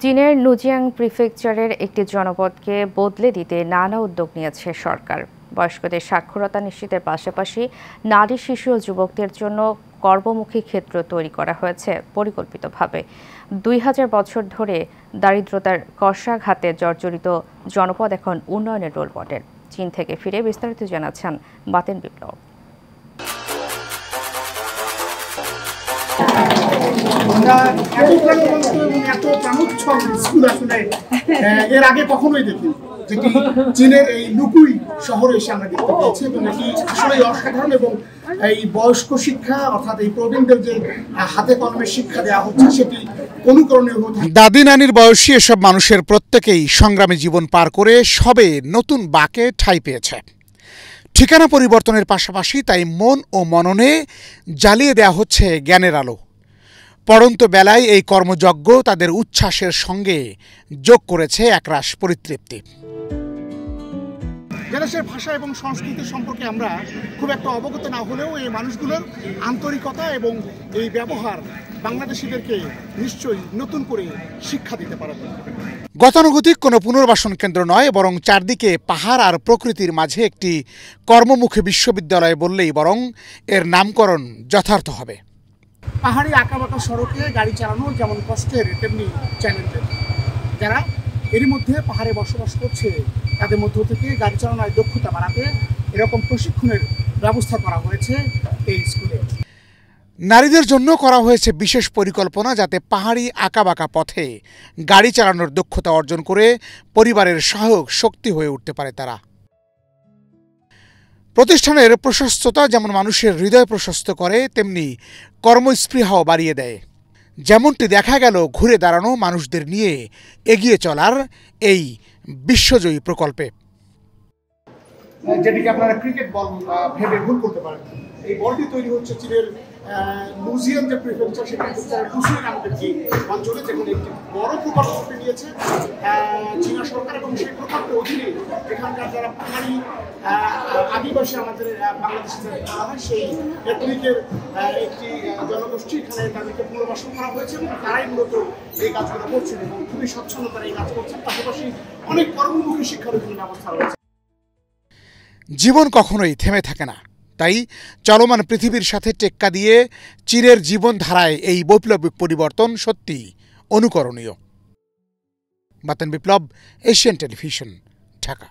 চীনের নুজিয়াং প্রিফেকচারের একটি জনপদকে বদলে দিতে নানা উদ্যোগ নিয়েছে সরকার। বয়স্কদের সাক্ষরতা নিশ্চিতের পাশাপাশি নারী, শিশু ও যুবকদের জন্য কর্মমুখী ক্ষেত্র তৈরি করা হয়েছে পরিকল্পিতভাবে। 2000 বছর ধরে দারিদ্রতার কষাঘাতে জর্জরিত জনপদ এখন উন্নয়নের রোল মডেল। চীন থেকে ফিরে বিস্তারিত জানাচ্ছেন বাতেন বিপ্লব। আমরা এত প্রাণবন্ত এবং এত প্রাণোচ্ছল স্কুল আসলে এর আগে কখনোই দেখি, যেটি চীনের এই লুকুই শহরে এসে আমরা দেখতে পেয়েছি এবং এটি আসলে অসাধারণ। এবং এই বয়স্ক শিক্ষা অর্থাৎ এই প্রবীণদের যে হাতে কলমে শিক্ষা দেওয়া হচ্ছে সেটি অনুকরণীয় হতে। দাদি নানির বয়সী এসব মানুষের প্রত্যেকেই সংগ্রামী জীবন পার করে সবে নতুন বাঁকে ঠাঁই পেয়েছে। ঠিকানা পরিবর্তনের পাশাপাশি তাই মন ও মননে জ্বালিয়ে দেওয়া হচ্ছে জ্ঞানের আলো। পড়ন্ত বেলায় এই কর্মযজ্ঞ তাদের উচ্ছ্বাসের সঙ্গে যোগ করেছে একরাশ পরিতৃপ্তি। দেশের ভাষা এবং সংস্কৃতি সম্পর্কে আমরা খুব একটা অবগত না হলেও এই মানুষগুলোর আন্তরিকতা এবং এই ব্যবহার বাংলাদেশিদেরকে নিশ্চয়ই নতুন করে শিক্ষা দিতে পারবে। গতানুগতিক কোনো পুনর্বাসন কেন্দ্র নয়, বরং চারদিকে পাহাড় আর প্রকৃতির মাঝে একটি কর্মমুখী বিশ্ববিদ্যালয় বললেই বরং এর নামকরণ যথার্থ হবে। পাহাড়ি আঁকাবাঁকা সড়কে গাড়ি চালানো যেমন কষ্টের তেমনি চ্যালেঞ্জের। যারা এরই মধ্যে পাহাড়ে বসবাস করছে তাদের মধ্য থেকে গাড়ি চালানোর দক্ষতা বাড়াতে এরকম প্রশিক্ষণের ব্যবস্থা করা হয়েছে এই স্কুলে। নারীদের জন্য করা হয়েছে বিশেষ পরিকল্পনা, যাতে পাহাড়ি আঁকাবাঁকা পথে গাড়ি চালানোর দক্ষতা অর্জন করে পরিবারের সহায়ক শক্তি হয়ে উঠতে পারে তারা। প্রতিষ্ঠানের প্রশস্ততা যেমন মানুষের হৃদয় প্রশস্ত করে, তেমনি কর্মস্পৃহাও বাড়িয়ে দেয়। যেমনটি দেখা গেল ঘুরে দাঁড়ানো মানুষদের নিয়ে এগিয়ে চলার এই বিশ্বজয়ী প্রকল্পে। যেটিকে আপনারা ক্রিকেট বল ভেবে ভুল করতে পারেন। এই বলটি তৈরি হচ্ছে চীনের নুজিয়াং যে প্রিফেকচার সেই প্রিফেকচারের টুসুই নামক একটি অঞ্চলে, যেখানে একটি বড় প্রকল্প নিয়েছে চীনা সরকার। এবং সেই প্রকল্পের অধীনে এখানকার যারা পাহাড়ি আদিবাসী আমাদের বাংলাদেশে বলা হয় সেই এথনিকের একটি জনগোষ্ঠী এখানে তাদেরকে পুনর্বাসন করা হয়েছে এবং তারাই মূলত এই কাজগুলো করছেন এবং খুবই স্বচ্ছন্দতার এই কাজ করছেন। পাশাপাশি অনেক কর্মমুখী শিক্ষার ব্যবস্থা রয়েছে। জীবন কখনোই থেমে থাকে না, তাই চলমান পৃথিবীর সাথে টেক্কা দিয়ে চীনের জীবনধারায় এই বৈপ্লবিক পরিবর্তন সত্যি অনুকরণীয়। বাতেন বিপ্লব, এশিয়ান টেলিভিশন, ঢাকা।